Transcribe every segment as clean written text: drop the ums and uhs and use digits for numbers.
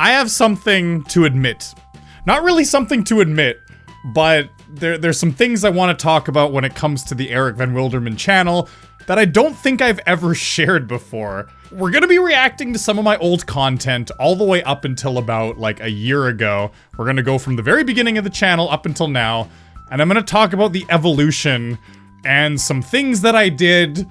I have something to admit. Not really something to admit, but there's some things I want to talk about when it comes to the EricVanWilderman channel that I don't think I've ever shared before. We're gonna be reacting to some of my old content all the way up until about like a year ago. We're gonna go from the very beginning of the channel up until now, and I'm gonna talk about the evolution and some things that I did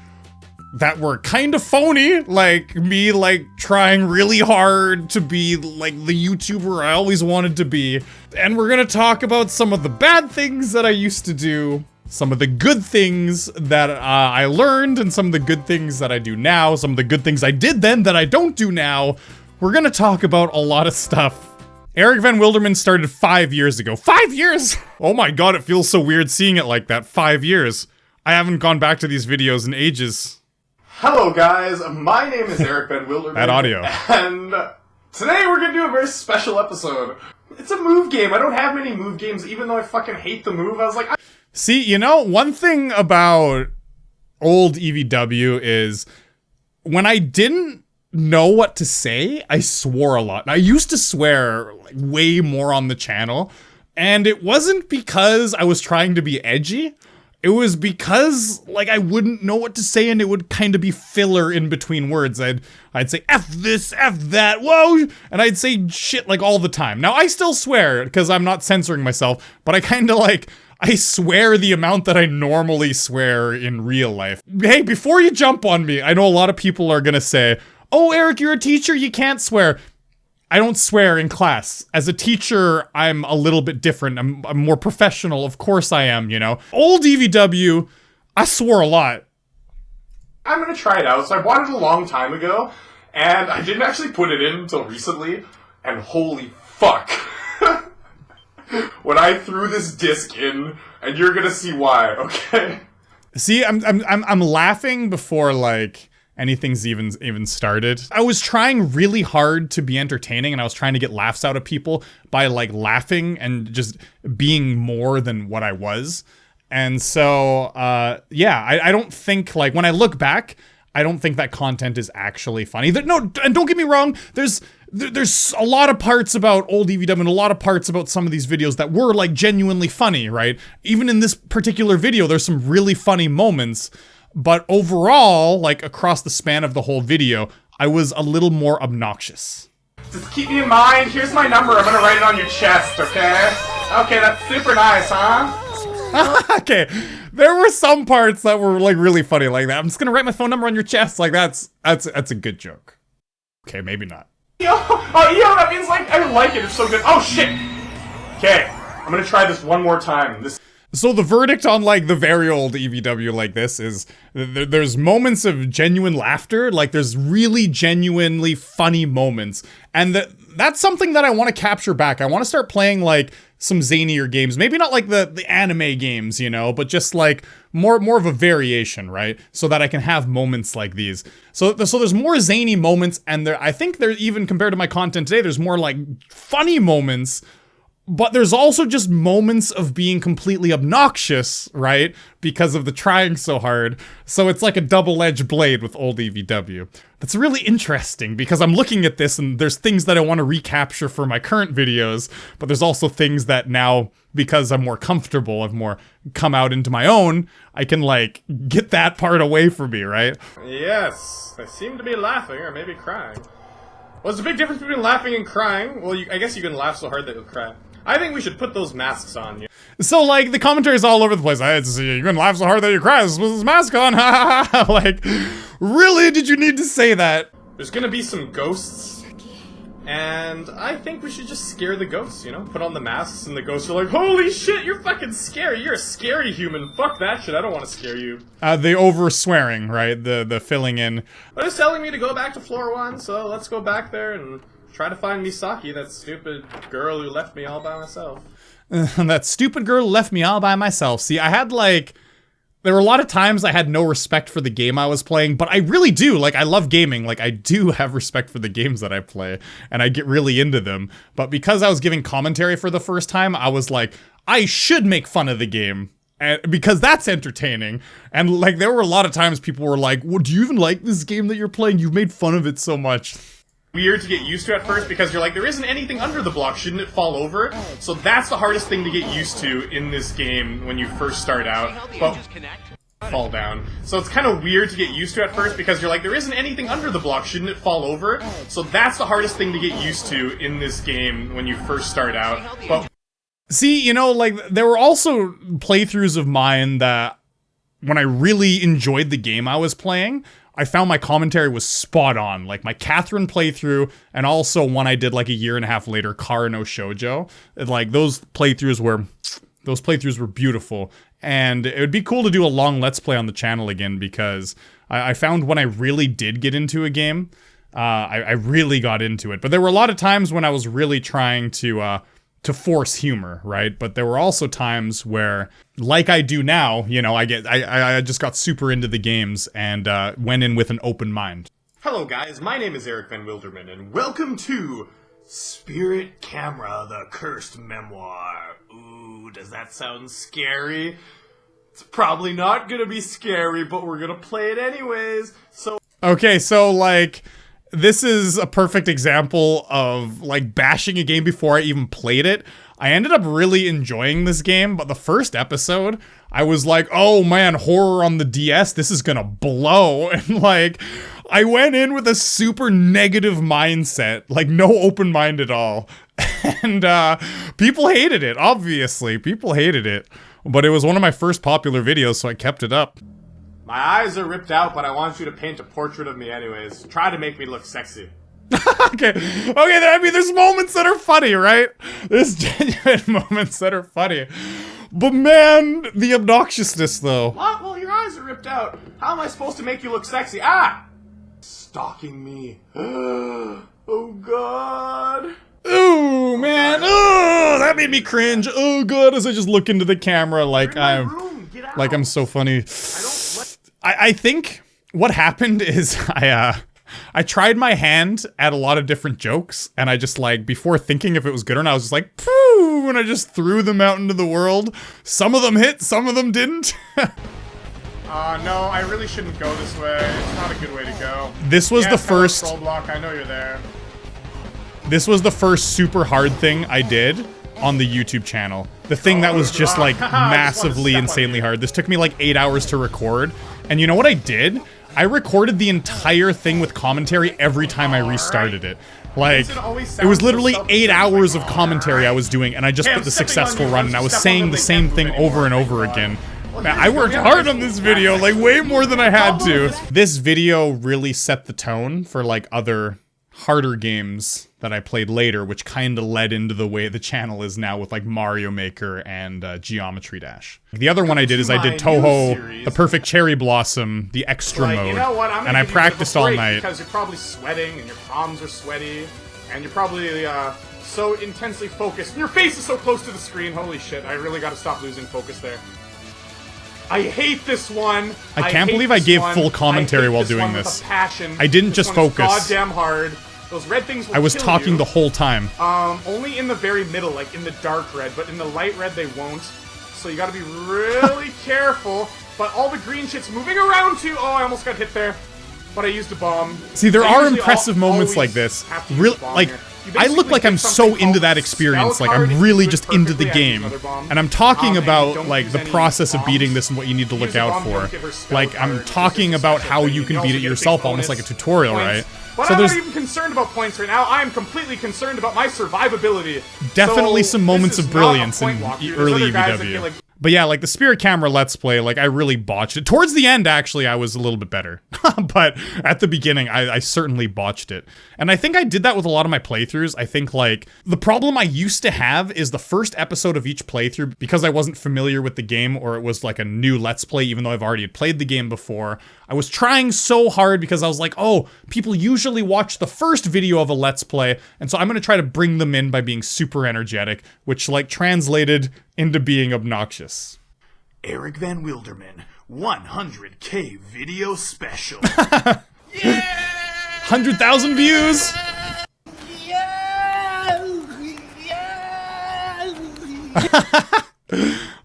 that were kind of phony, like me like trying really hard to be like the YouTuber I always wanted to be. And we're gonna talk about some of the bad things that I used to do, some of the good things that I learned, and some of the good things that I do now, some of the good things I did then that I don't do now. We're gonna talk about a lot of stuff. EricVanWilderman started 5 years ago. 5 years! Oh my god, it feels so weird seeing it like that. 5 years. I haven't gone back to these videos in ages. Hello guys, my name is EricVanWilderman. That audio. And today we're gonna do a very special episode. It's a move game. I don't have many move games, even though I fucking hate the move. I was like, See, you know, one thing about old EVW is when I didn't know what to say, I swore a lot. And I used to swear like, way more on the channel, and it wasn't because I was trying to be edgy. It was because, like, I wouldn't know what to say and it would kind of be filler in between words. I'd say, F this, F that, whoa, and I'd say shit, like, all the time. Now, I still swear, because I'm not censoring myself, but I kind of, like, I swear the amount that I normally swear in real life. Hey, before you jump on me, I know a lot of people are gonna say, oh, Eric, you're a teacher, you can't swear. I don't swear in class. As a teacher, I'm a little bit different. I'm more professional. Of course I am, you know. Old EVW, I swore a lot. I'm gonna try it out. So I bought it a long time ago, and I didn't actually put it in until recently, and holy fuck. When I threw this disc in, and you're gonna see why, okay? See, I'm laughing before, like, anything's even started. I was trying really hard to be entertaining, and I was trying to get laughs out of people by like laughing and just being more than what I was. And so, yeah, I don't think, like, when I look back, I don't think that content is actually funny. No, and don't get me wrong, there's a lot of parts about old EVW and a lot of parts about some of these videos that were like genuinely funny, right? Even in this particular video, there's some really funny moments. But overall, like across the span of the whole video, I was a little more obnoxious. Just keep me in mind. Here's my number. I'm gonna write it on your chest, okay? Okay, that's super nice, huh? Okay, there were some parts that were like really funny like that. I'm just gonna write my phone number on your chest. Like that's a good joke. Okay, maybe not. Yo, that means like I like it. It's so good. Oh shit. Okay, I'm gonna try this one more time. So the verdict on like the very old EVW like this is there's moments of genuine laughter, like there's really genuinely funny moments. And that's something that I want to capture back. I want to start playing like some zanier games, maybe not like the anime games, you know, but just like more of a variation, right? So that I can have moments like these. So there's more zany moments, and I think they're even compared to my content today, there's more like funny moments. But there's also just moments of being completely obnoxious, right? Because of the trying so hard. So it's like a double-edged blade with old EVW. That's really interesting because I'm looking at this and there's things that I want to recapture for my current videos, but there's also things that now, because I'm more comfortable, I've more come out into my own, I can like get that part away from me, right? Yes, I seem to be laughing or maybe crying. What's the big difference between laughing and crying? Well, I guess you can laugh so hard that you'll cry. I think we should put those masks on. So, like, the commentary is all over the place. You're gonna laugh so hard that you cry with this mask on. Ha ha ha. Like, really? Did you need to say that? There's gonna be some ghosts. And I think we should just scare the ghosts, you know? Put on the masks and the ghosts are like, holy shit, you're fucking scary. You're a scary human. Fuck that shit. I don't want to scare you. The over swearing, right? The filling in. But it's telling me to go back to floor 1, so let's go back there and try to find Misaki, that stupid girl who left me all by myself. That stupid girl left me all by myself. See, I had like... There were a lot of times I had no respect for the game I was playing, but I really do. Like, I love gaming. Like, I do have respect for the games that I play, and I get really into them. But because I was giving commentary for the first time, I was like, I should make fun of the game. Because that's entertaining. And, like, there were a lot of times people were like, well, do you even like this game that you're playing? You've made fun of it so much. weird to get used to at first because you're like, there isn't anything under the block, shouldn't it fall over? So that's the hardest thing to get used to in this game when you first start out. But fall down. So it's kind of weird to get used to at first because you're like, there isn't anything under the block, shouldn't it fall over? So that's the hardest thing to get used to in this game when you first start out. But see, you know, like, there were also playthroughs of mine that, when I really enjoyed the game I was playing, I found my commentary was spot on. Like, my Catherine playthrough, and also one I did like a year and a half later, Kara no Shoujo. Like, those playthroughs were beautiful. And it would be cool to do a long Let's Play on the channel again, because I found when I really did get into a game, I really got into it. But there were a lot of times when I was really trying to force humor, right? But there were also times where, like I do now, you know, I just got super into the games and went in with an open mind. hello guys, my name is EricVanWilderman, and welcome to Spirit Camera, the Cursed Memoir. Ooh, does that sound scary? It's probably not gonna be scary, but we're gonna play it anyways, so... Okay, so, like, this is a perfect example of, like, bashing a game before I even played it. I ended up really enjoying this game, but the first episode, I was like, oh man, horror on the DS, this is gonna blow. And, like, I went in with a super negative mindset, like, no open mind at all. And, people hated it, obviously. People hated it. But it was one of my first popular videos, so I kept it up. My eyes are ripped out, but I want you to paint a portrait of me anyways. Try to make me look sexy. Okay, I mean, there's moments that are funny, right? There's genuine moments that are funny. But man, the obnoxiousness, though. What? Well, your eyes are ripped out. How am I supposed to make you look sexy? Ah! Stalking me. Oh, God. Ooh, man. Oh, that made me cringe. Oh, God, as I just look into the camera like I'm so funny. I think what happened is I tried my hand at a lot of different jokes, and I just, like, before thinking if it was good or not, I was just like, pooh, and I just threw them out into the world. Some of them hit, some of them didn't. No, I really shouldn't go this way. It's not a good way to go. This was the first... Control block, I know you're there. This was the first super hard thing I did on the YouTube channel. The thing that was just, like, massively, insanely hard. This took me, like, 8 hours to record. And you know what I did? I recorded the entire thing with commentary every time I restarted it. Like, it was literally 8 hours of commentary I was doing, and I just put the successful run, and I was saying the same thing over and over again. Man, I worked hard on this video, like, way more than I had to. This video really set the tone for, like, other harder games that I played later, which kind of led into the way the channel is now with, like, Mario Maker and Geometry Dash. The other one I did is I did Toho, the Perfect Cherry Blossom, the extra mode, you know what? and I practiced all night. Because you're probably sweating, and your palms are sweaty, and you're probably so intensely focused, and your face is so close to the screen. Holy shit, I really gotta stop losing focus there. I hate this one. I can't believe I gave full commentary while doing this. I didn't just focus. Goddamn hard. Those red things will I was talking the whole time. Only in the very middle, like in the dark red, but in the light red they won't. So you gotta be really careful. But all the green shit's moving around too. Oh, I almost got hit there. But I used a bomb. See, there are impressive moments like this. Real, like, I look like I'm so into that experience, like I'm really just into the game. And I'm talking about, like, the process of beating this and what you need to look out for. Like, I'm talking about how you can beat it yourself, almost like a tutorial, right? But I'm not even concerned about points right now. I'm completely concerned about my survivability. Definitely some moments of brilliance in early EVW. But yeah, like the Spirit Camera Let's Play, like I really botched it. Towards the end, actually, I was a little bit better. But at the beginning, I certainly botched it. And I think I did that with a lot of my playthroughs. I think, like, the problem I used to have is the first episode of each playthrough, because I wasn't familiar with the game, or it was like a new Let's Play, even though I've already played the game before. I was trying so hard because I was like, oh, people usually watch the first video of a Let's Play, and so I'm gonna try to bring them in by being super energetic, which, like, translated into being obnoxious. EricVanWilderman, 100K video special. Yeah! 100,000 views!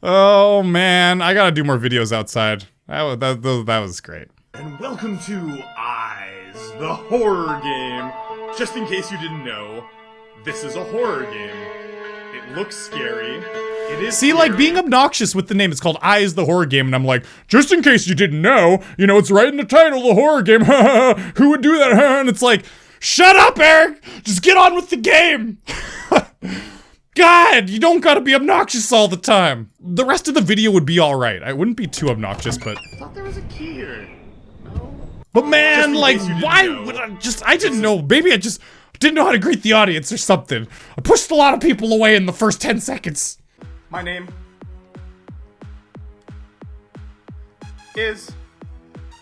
Oh man, I gotta do more videos outside. That was great. And welcome to Eyes, the horror game. Just in case you didn't know, this is a horror game. It looks scary. It is See, like, being obnoxious with the name, it's called I Is the Horror Game, and I'm like, just in case you didn't know, you know, it's right in the title, the horror game, who would do that, and it's like, shut up, Eric! Just get on with the game! God, you don't gotta be obnoxious all the time. The rest of the video would be alright. I wouldn't be too obnoxious, but... I thought there was a key here. No. But man, like, why would I didn't know, maybe I just didn't know how to greet the audience or something. I pushed a lot of people away in the first 10 seconds. My name is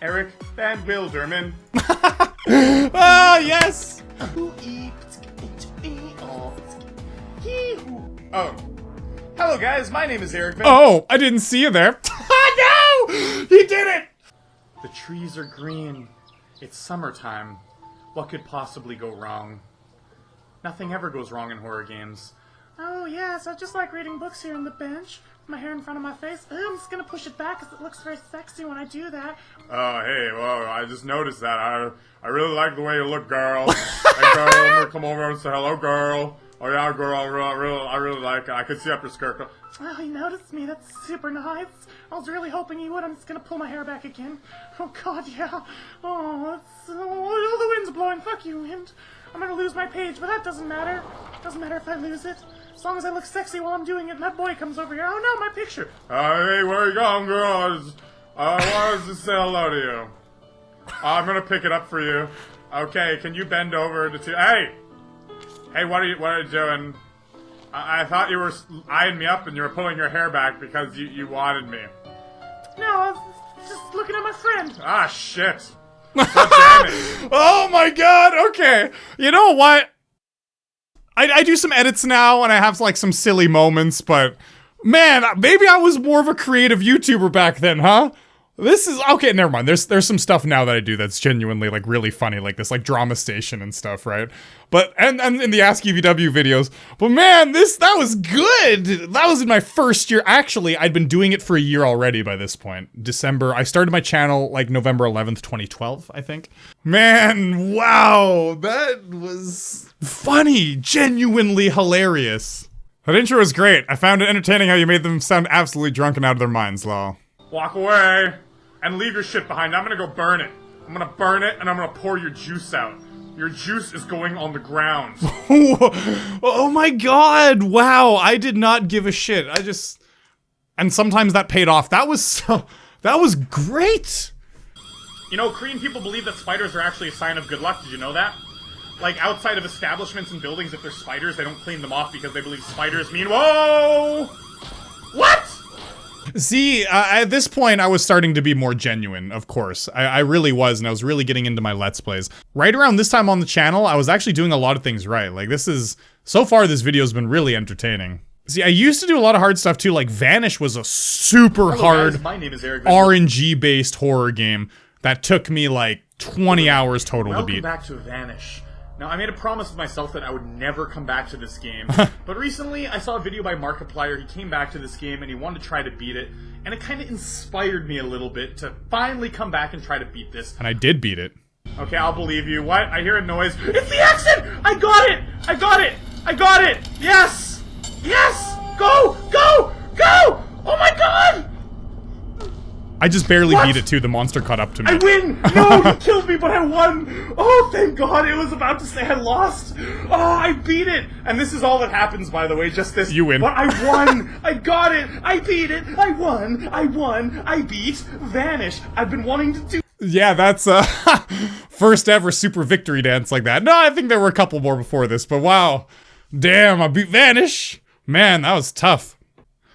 EricVanWilderman. Ah, yes! Oh. Hello guys, my name is Eric Van. Oh, I didn't see you there. No! He did it! The trees are green. It's summertime. What could possibly go wrong? Nothing ever goes wrong in horror games. Oh yes, I just like reading books here on the bench. With my hair in front of my face. I'm just gonna push it back because it looks very sexy when I do that. Oh, hey, well, I just noticed that. I really like the way you look, girl. Hey, girl, I'm gonna come over and say hello, girl. Oh yeah, girl, I really like it. I could see up your skirt. Oh, he noticed me. That's super nice. I was really hoping he would. I'm just gonna pull my hair back again. Oh god, yeah. Oh, the wind's blowing. Fuck you, wind. I'm gonna lose my page, but that doesn't matter. Doesn't matter if I lose it. As long as I look sexy while I'm doing it and that boy comes over here. Oh no, my picture. Hey, where are you going, girl? I wanted to say hello to you. I'm gonna pick it up for you. Okay, can you bend over to Hey! Hey, what are you doing? I thought you were eyeing me up and you were pulling your hair back because you wanted me. No, I was just looking at my friend. Ah, shit. God damn it. Oh my god, okay. You know what? I do some edits now and I have like some silly moments, but man, maybe I was more of a creative YouTuber back then, huh? This is, okay, never mind. There's some stuff now that I do that's genuinely like really funny, like this like drama station and stuff, right? But, and in the Ask EVW videos, but man, that was good! That was in my first year. Actually, I'd been doing it for a year already by this point. I started my channel like November 11th, 2012, I think. Man, wow, that was funny, genuinely hilarious. That intro was great. I found it entertaining how you made them sound absolutely drunk and out of their minds, lol. Walk away and leave your shit behind. I'm gonna go burn it. I'm gonna burn it and I'm gonna pour your juice out. Your juice is going on the ground. Oh my god, wow, I did not give a shit. And sometimes that paid off. That was great. You know, Korean people believe that spiders are actually a sign of good luck. Did you know that? Like, outside of establishments and buildings, if there's spiders, they don't clean them off because they believe spiders mean, whoa! What? See, at this point, I was starting to be more genuine, of course. I really was, and I was really getting into my Let's Plays. Right around this time on the channel, I was actually doing a lot of things right. Like, so far this video's been really entertaining. See, I used to do a lot of hard stuff too, like Vanish was a super hard RNG-based horror game that took me like 20 hours total to beat. Welcome back to Vanish. Now, I made a promise to myself that I would never come back to this game, but recently I saw a video by Markiplier. He came back to this game and he wanted to try to beat it, and it kind of inspired me a little bit to finally come back and try to beat this. And I did beat it. Okay, I'll believe you. What? I hear a noise. It's the exit! I got it! I got it! I got it! Yes! Yes! Go! Go! Go! Oh my god! I just barely beat it too. The monster caught up to me. I win! No, you killed me, but I won! Oh, thank god, it was about to say I lost! Oh, I beat it! And this is all that happens, by the way, just this. You win. But I won! I got it! I beat it! I won! I beat Vanish! I've been wanting to do— Yeah, that's first ever super victory dance like that. No, I think there were a couple more before this, but wow. Damn, I beat Vanish! Man, that was tough.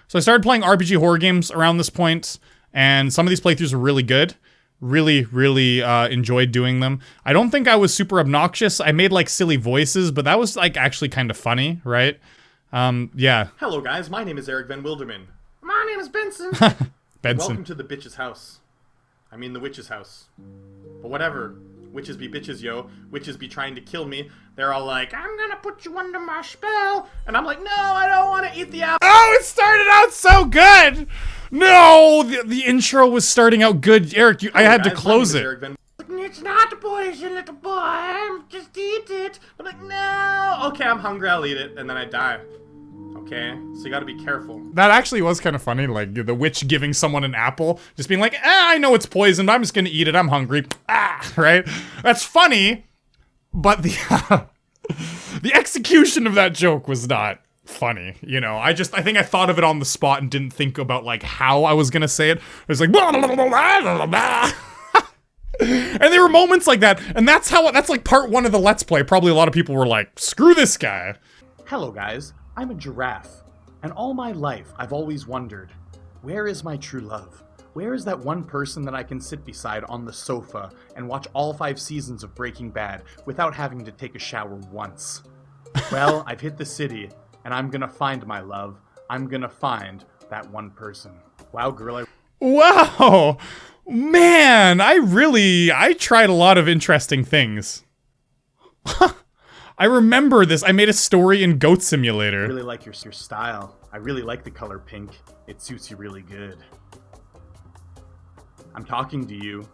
So I started playing RPG horror games around this point, and some of these playthroughs were really good. Really enjoyed doing them. I don't think I was super obnoxious. I made like silly voices, but that was like actually kind of funny, right? Yeah. Hello guys, my name is EricVanWilderman. My name is Benson. Benson. Welcome to the bitch's house. I mean the witch's house. But whatever. Witches be bitches, yo. Witches be trying to kill me. They're all like, I'm gonna put you under my spell. And I'm like, no, I don't want to eat the apple. Oh, it started out so good! No! The intro was starting out good. Eric, I had to close it. Nick, It's not poison, little boy. Just eat it. I'm like, no. Okay, I'm hungry. I'll eat it, and then I die. Okay, so you gotta be careful. That actually was kind of funny, like the witch giving someone an apple, just being like, I know it's poisoned, I'm just gonna eat it, I'm hungry. Right? That's funny, but the the execution of that joke was not funny, you know? I think I thought of it on the spot and didn't think about, like, how I was gonna say it. It was like, blah, blah, blah, blah, blah. And there were moments like that, and that's like part one of the Let's Play. Probably a lot of people were like, screw this guy. Hello, guys. I'm a giraffe, and all my life I've always wondered, where is my true love? Where is that one person that I can sit beside on the sofa and watch all 5 seasons of Breaking Bad without having to take a shower once? Well, I've hit the city, and I'm gonna find my love. I'm gonna find that one person. Wow, girl, Wow! Man, I tried a lot of interesting things. I remember this. I made a story in Goat Simulator. I really like your style. I really like the color pink. It suits you really good. I'm talking to you.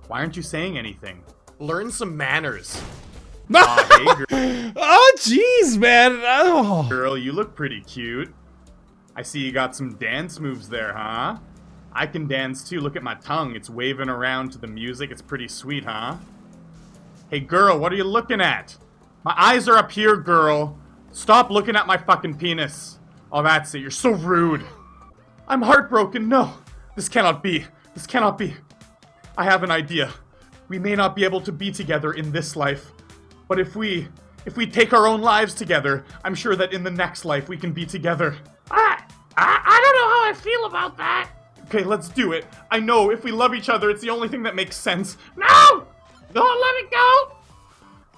Why aren't you saying anything? Learn some manners. Hey, girl. Oh, jeez, man. Oh. Girl, you look pretty cute. I see you got some dance moves there, huh? I can dance too. Look at my tongue. It's waving around to the music. It's pretty sweet, huh? Hey, girl, what are you looking at? My eyes are up here, girl. Stop looking at my fucking penis. Oh, that's it. You're so rude. I'm heartbroken. No, this cannot be. This cannot be. I have an idea. We may not be able to be together in this life, but if we take our own lives together, I'm sure that in the next life we can be together. I don't know how I feel about that. Okay, let's do it. I know if we love each other, it's the only thing that makes sense. No! Don't let me go!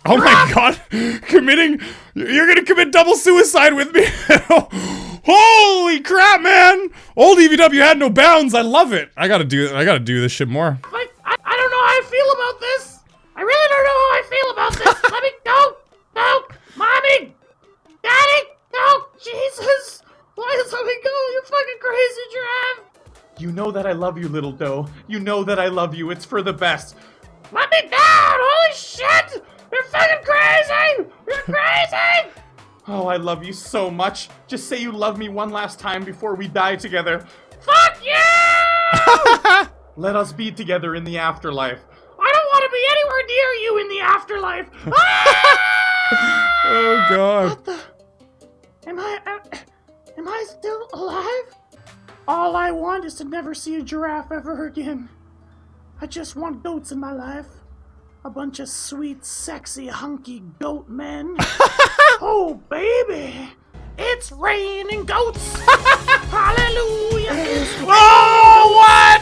Oh my god, you're gonna commit double suicide with me. Holy crap, man. Old EVW had no bounds. I love it. I gotta do this shit more. I don't know how I feel about this. I really don't know how I feel about this. Let me go. No. Mommy. Daddy. No. Jesus. Why does let me go? You fucking crazy giraffe. You know that I love you, little doe. You know that I love you. It's for the best. Let me down. Holy shit. You're fucking crazy! You're crazy! Oh, I love you so much. Just say you love me one last time before we die together. Fuck you! Let us be together in the afterlife. I don't want to be anywhere near you in the afterlife. Ah! Oh god. What the? Am I still alive? All I want is to never see a giraffe ever again. I just want goats in my life. A bunch of sweet, sexy, hunky goat men. Oh, baby. It's raining goats. Hallelujah. It's raining goats. What?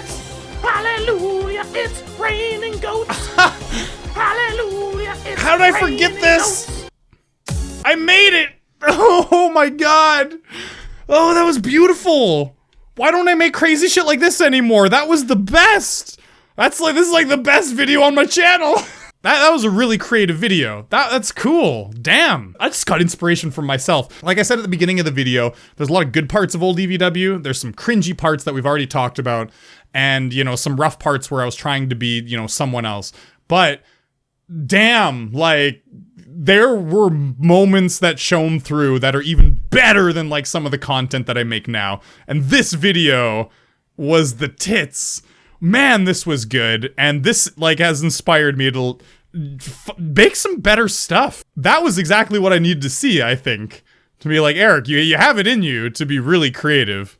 Hallelujah. It's raining goats. Hallelujah. It's How did I forget this? Goats. I made it. Oh my god. Oh, that was beautiful. Why don't I make crazy shit like this anymore? That was the best. This is like the best video on my channel. That was a really creative video. That's cool. Damn. I just got inspiration from myself. Like I said at the beginning of the video, there's a lot of good parts of old EVW. There's some cringy parts that we've already talked about. And, you know, some rough parts where I was trying to be, you know, someone else. But, damn, like, there were moments that shone through that are even better than, like, some of the content that I make now. And this video was the tits. Man, this was good, and this, like, has inspired me to make some better stuff. That was exactly what I needed to see, I think. To be like, Eric, you have it in you to be really creative.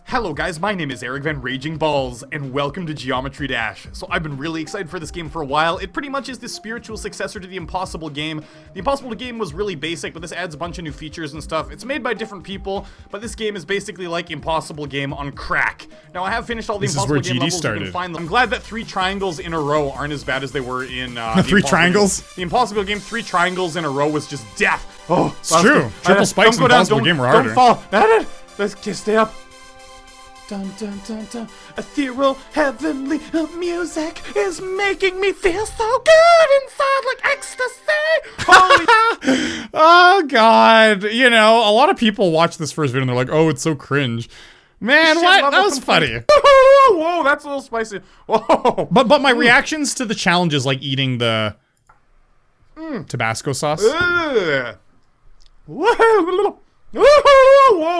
Hello guys, my name is EricVanRagingBalls, and welcome to Geometry Dash. So I've been really excited for this game for a while. It pretty much is the spiritual successor to the Impossible game. The Impossible game was really basic, but this adds a bunch of new features and stuff. It's made by different people, but this game is basically like Impossible game on crack. Now I have finished all the Impossible game levels. You can find them. I'm glad that 3 triangles in a row aren't as bad as they were in the 3 triangles? The Impossible game, 3 triangles in a row was just death. Oh, it's true. Triple spikes in Impossible game were harder. Don't fall. Let's stay up. Dun dun dun dun. Ethereal, heavenly music is making me feel so good inside, like ecstasy. Holy oh god. You know, a lot of people watch this first video and they're like, oh, it's so cringe. Man, what? That was funny. Whoa, that's a little spicy. Whoa. But my reactions to the challenges, like eating the Tabasco sauce. Whoa,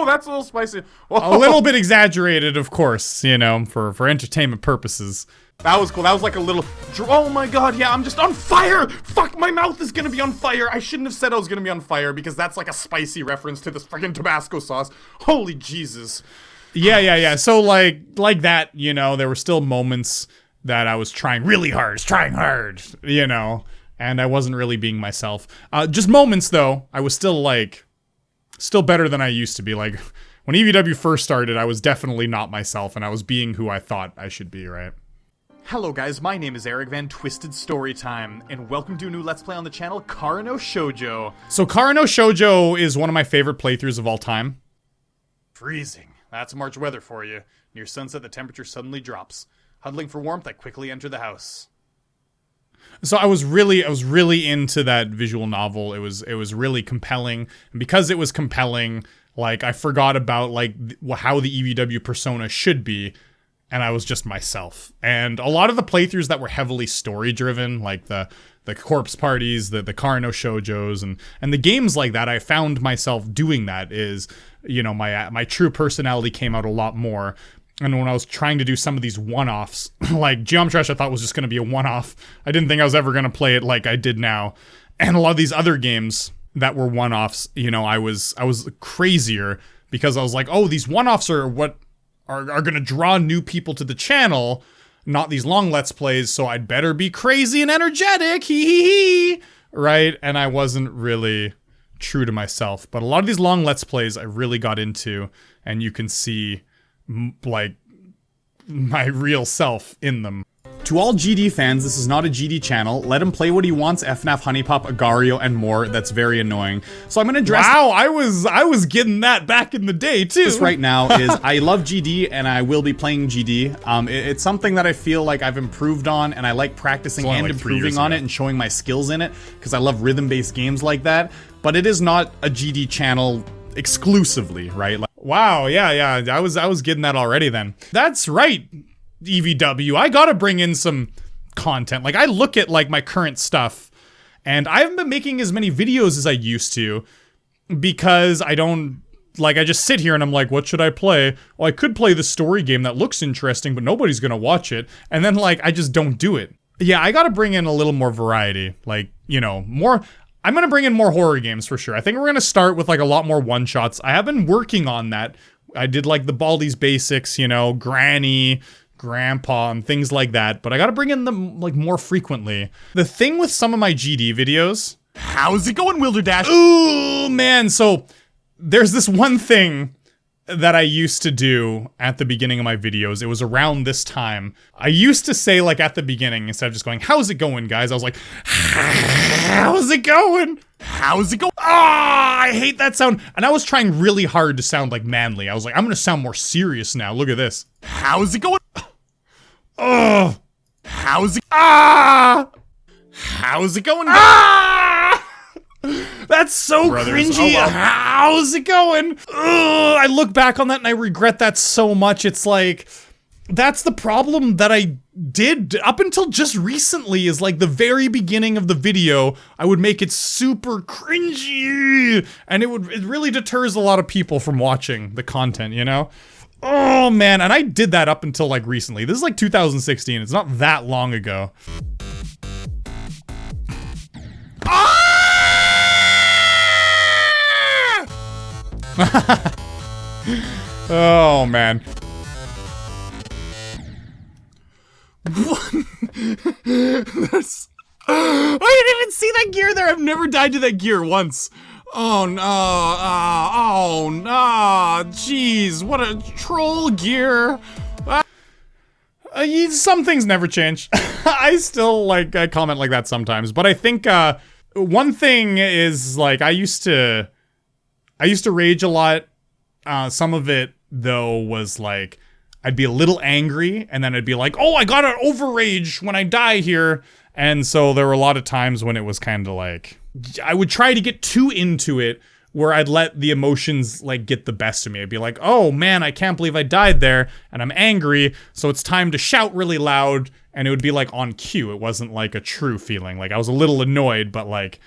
that's a little spicy. A little bit exaggerated, of course, you know, for entertainment purposes. That was cool. That was like a little... Oh my god, yeah, I'm just on fire! Fuck, my mouth is gonna be on fire! I shouldn't have said I was gonna be on fire, because that's like a spicy reference to this freaking Tabasco sauce. Holy Jesus. Yeah. So, like that, you know, there were still moments that I was trying really hard, you know, and I wasn't really being myself. Just moments, though, I was still, like, still better than I used to be. Like, when EVW first started, I was definitely not myself, and I was being who I thought I should be, right? Hello guys, my name is Eric Van Twisted Storytime, and welcome to a new Let's Play on the channel, Kara no Shoujo. So Kara no Shoujo is one of my favorite playthroughs of all time. Freezing. That's March weather for you. Near sunset, the temperature suddenly drops. Huddling for warmth, I quickly enter the house. So I was really into that visual novel. It was really compelling, and because it was compelling, like I forgot about like how the EVW persona should be. And I was just myself. And a lot of the playthroughs that were heavily story-driven, like the corpse parties, the Kara no Shoujos, and the games like that, I found myself doing that is, you know, my true personality came out a lot more. And when I was trying to do some of these one-offs, like Geometry I thought was just going to be a one-off. I didn't think I was ever going to play it like I did now. And a lot of these other games that were one-offs, you know, I was crazier because I was like, oh, these one-offs are what... are gonna draw new people to the channel, not these long Let's Plays, so I'd better be crazy and energetic, right? And I wasn't really true to myself. But a lot of these long Let's Plays I really got into, and you can see, like, my real self in them. To all GD fans, this is not a GD channel. Let him play what he wants, FNAF, Honeypop, Agario, and more. That's very annoying. So I'm gonna address- Wow, I was getting that back in the day, too. This right now is, I love GD, and I will be playing GD. It's something that I feel like I've improved on, and I like practicing and like 3 years improving on ago. it and showing my skills in it, because I love rhythm-based games like that. But it is not a GD channel exclusively, right? Like, Wow, yeah, I was getting that already then. That's right, EVW. I gotta bring in some content. Like, I look at, like, my current stuff, and I haven't been making as many videos as I used to, because I don't, like, I just sit here and I'm like, what should I play? Well, I could play the story game that looks interesting, but nobody's gonna watch it, and then, like, I just don't do it. Yeah, I gotta bring in a little more variety, like, you know, more... I'm gonna bring in more horror games for sure. I think we're gonna start with like a lot more one-shots. I have been working on that. I did like the Baldi's Basics, you know, Granny, Grandpa, and things like that, but I gotta bring in them like more frequently. The thing with some of my GD videos... How's it going, Wilderdash? Ooh, man, so there's this one thing that I used to do at the beginning of my videos. It was around this time. I used to say, like, at the beginning, instead of just going, how's it going, guys? I was like, how's it going? How's it going? Ah, I hate that sound. And I was trying really hard to sound like manly. I was like, I'm gonna sound more serious now. Look at this. How's it going? Ugh. How's it? Ah! How's it going? Ah! That's so Brothers, cringy. oh well. How's it going? Ugh, I look back on that and I regret that so much. It's like, that's the problem that I did up until just recently, is like the very beginning of the video, I would make it super cringy, and it really deters a lot of people from watching the content, you know? Oh man, and I did that up until like recently. This is like 2016, it's not that long ago. Oh man. That's, I didn't even see that gear there. I've never died to that gear once. Oh no, oh no, jeez, what a troll gear. Some things never change. I still I comment like that sometimes, but I think one thing is, like, I used to rage a lot. Some of it, though, was like, I'd be a little angry, and then I'd be like, oh, I gotta overrage when I die here. And so there were a lot of times when it was kind of like, I would try to get too into it, where I'd let the emotions like get the best of me. I'd be like, oh man, I can't believe I died there, and I'm angry, so it's time to shout really loud, and it would be like on cue. It wasn't like a true feeling. Like I was a little annoyed, but like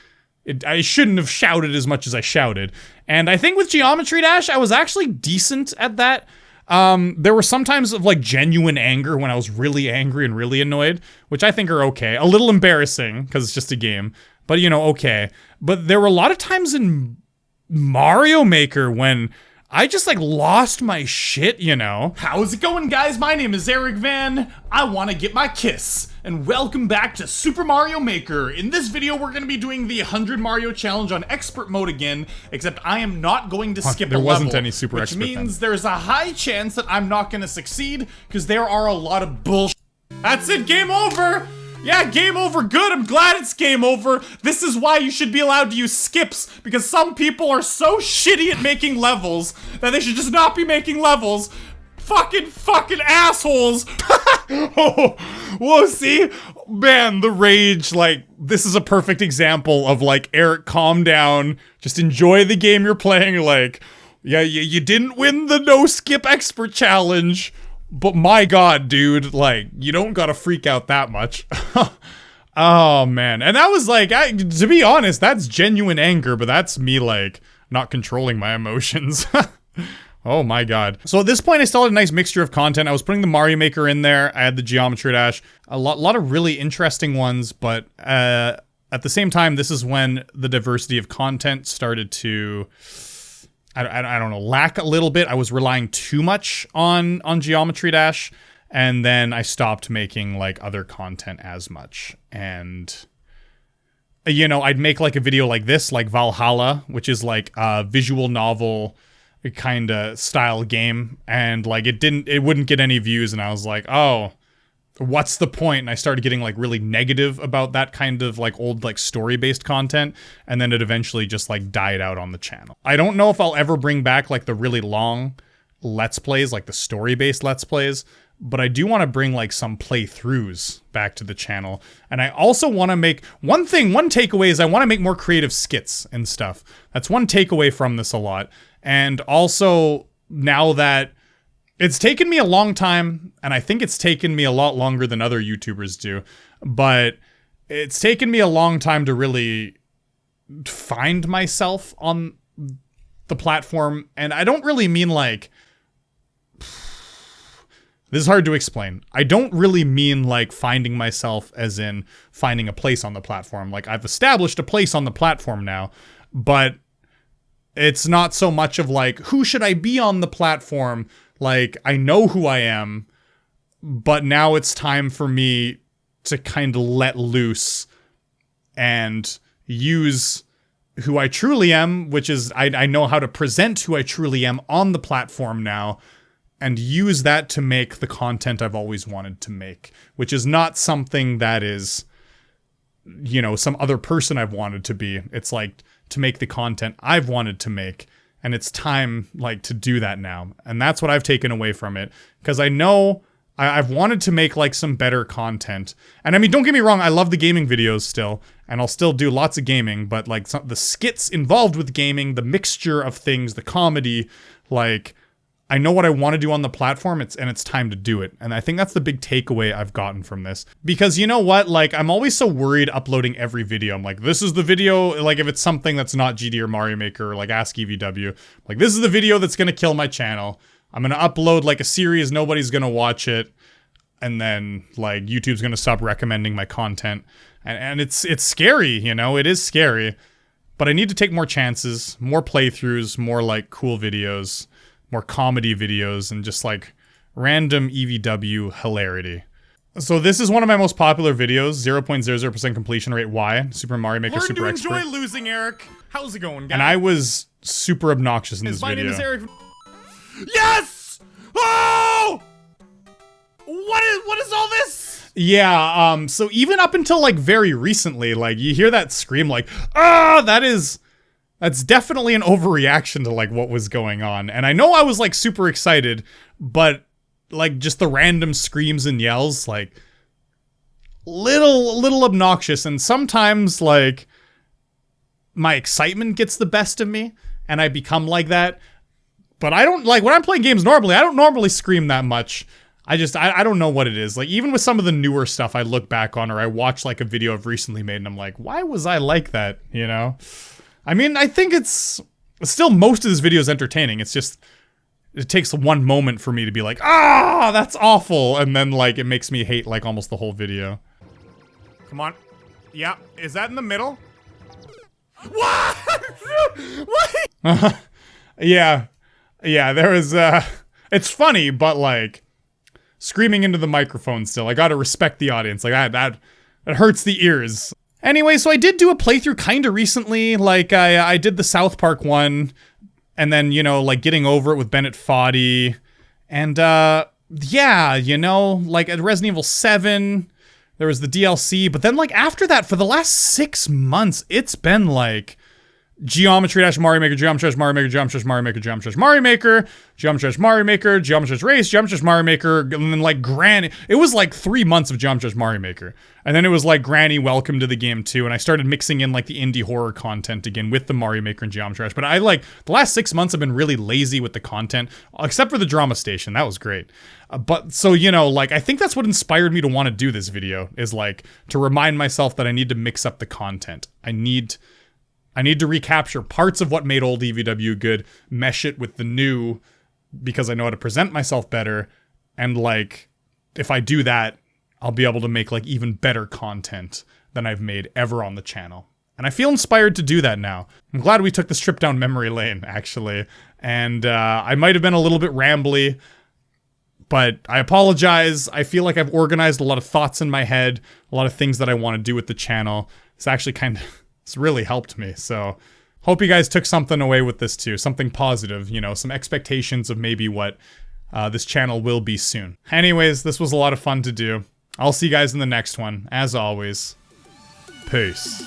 I shouldn't have shouted as much as I shouted. And I think with Geometry Dash, I was actually decent at that. There were some times of like genuine anger when I was really angry and really annoyed, which I think are okay. A little embarrassing because it's just a game, but you know, okay. But there were a lot of times in Mario Maker when I just like lost my shit, you know? How's it going, guys? My name is Eric Van. I want to get my kiss. And welcome back to Super Mario Maker. In this video, we're going to be doing the 100 Mario Challenge on Expert Mode again, except I am not going to skip a level. There wasn't any Super Expert which means there's a high chance that I'm not going to succeed, because there are a lot of bullshit. That's it, game over! Yeah, game over, good, I'm glad it's game over. This is why you should be allowed to use skips, because some people are so shitty at making levels that they should just not be making levels. Fucking assholes. Oh, whoa, see? Man, the rage, like, this is a perfect example of, like, Eric, calm down, just enjoy the game you're playing, like, yeah, you didn't win the no skip expert challenge, but my god, dude, like, you don't gotta freak out that much. Oh, man. And that was, like, to be honest, that's genuine anger, but that's me, like, not controlling my emotions. Oh my god. So at this point, I still had a nice mixture of content. I was putting the Mario Maker in there. I had the Geometry Dash. A lot of really interesting ones, but at the same time, this is when the diversity of content started to, I don't know, lack a little bit. I was relying too much on Geometry Dash, and then I stopped making like other content as much. And you know, I'd make like a video like this, like Valhalla, which is like a visual novel kind of style game, and like it wouldn't get any views, and I was like, oh, what's the point? And I started getting like really negative about that kind of like old like story-based content, and then it eventually just like died out on the channel. I don't know if I'll ever bring back like the really long Let's Plays, like the story-based Let's Plays, but I do want to bring like some playthroughs back to the channel. And I also want to make one takeaway is I want to make more creative skits and stuff. That's one takeaway from this a lot. And also, now that it's taken me a long time, and I think it's taken me a lot longer than other YouTubers do, but it's taken me a long time to really find myself on the platform. And I don't really mean like, this is hard to explain. I don't really mean like finding myself as in finding a place on the platform. Like, I've established a place on the platform now, but it's not so much of like, who should I be on the platform? Like, I know who I am, but now it's time for me to kind of let loose and use who I truly am, which is I know how to present who I truly am on the platform now, and use that to make the content I've always wanted to make, which is not something that is, you know, some other person I've wanted to be. It's like to make the content I've wanted to make, and it's time like to do that now. And that's what I've taken away from it, because I know I've wanted to make like some better content. And I mean, don't get me wrong, I love the gaming videos still, and I'll still do lots of gaming, but like the skits involved with gaming, the mixture of things, the comedy, like, I know what I want to do on the platform, and it's time to do it. And I think that's the big takeaway I've gotten from this. Because you know what? Like, I'm always so worried uploading every video. I'm like, this is the video, like if it's something that's not GD or Mario Maker or like Ask EVW, like this is the video that's going to kill my channel. I'm going to upload like a series, nobody's going to watch it. And then like YouTube's going to stop recommending my content. And it's scary, you know, it is scary. But I need to take more chances, more playthroughs, more like cool videos, more comedy videos, and just like random EVW hilarity. So this is one of my most popular videos, 0.00% completion rate Y, Super Mario Maker Learn Super to Expert. enjoy losing, Eric. How's it going, guys? And I was super obnoxious in this video. My name is Eric. Yes! Oh! What is all this? Yeah, so even up until like very recently, like you hear that scream like, ah, that's definitely an overreaction to like what was going on. And I know I was like super excited, but like just the random screams and yells, like little obnoxious. And sometimes like my excitement gets the best of me, and I become like that. But I don't, like, when I'm playing games normally, I don't normally scream that much. I don't know what it is. Like, even with some of the newer stuff I look back on, or I watch, like, a video I've recently made, and I'm like, why was I like that, you know? I mean, I think it's still, most of this video is entertaining. It's just, it takes one moment for me to be like, ah, that's awful, and then, like, it makes me hate, like, almost the whole video. Come on. Yeah, is that in the middle? What? What? Yeah. Yeah, there was, it's funny, but, like, screaming into the microphone still. I gotta respect the audience. Like, that hurts the ears. Anyway, so I did do a playthrough kinda recently. Like, I did the South Park one, and then, you know, like, getting over it with Bennett Foddy. And, yeah, you know, like, at Resident Evil 7, there was the DLC, but then, like, after that, for the last 6 months, it's been, like, Geometry Dash Mario Maker, Geometry Dash Mario Maker, Geometry Dash Mario Maker, Geometry Dash Mario Maker, Geometry Dash Mario Maker, Geometry Dash Race, Geometry Dash Mario Maker, and then, like, Granny. It was, like, 3 months of Geometry Dash Mario Maker. And then it was, like, Granny Welcome to the Game too, and I started mixing in, like, the indie horror content again with the Mario Maker and Geometry Dash. But I, like, the last 6 months have been really lazy with the content, except for the Drama Station. That was great. But, so, you know, like, I think that's what inspired me to want to do this video, is, like, to remind myself that I need to mix up the content. I need to recapture parts of what made old EVW good, mesh it with the new, because I know how to present myself better, and, like, if I do that, I'll be able to make, like, even better content than I've made ever on the channel. And I feel inspired to do that now. I'm glad we took this trip down memory lane, actually. And I might have been a little bit rambly, but I apologize. I feel like I've organized a lot of thoughts in my head, a lot of things that I want to do with the channel. It's actually kind of... It's really helped me, so hope you guys took something away with this too, something positive, you know, some expectations of maybe what this channel will be soon. Anyways, this was a lot of fun to do. I'll see you guys in the next one. As always, peace.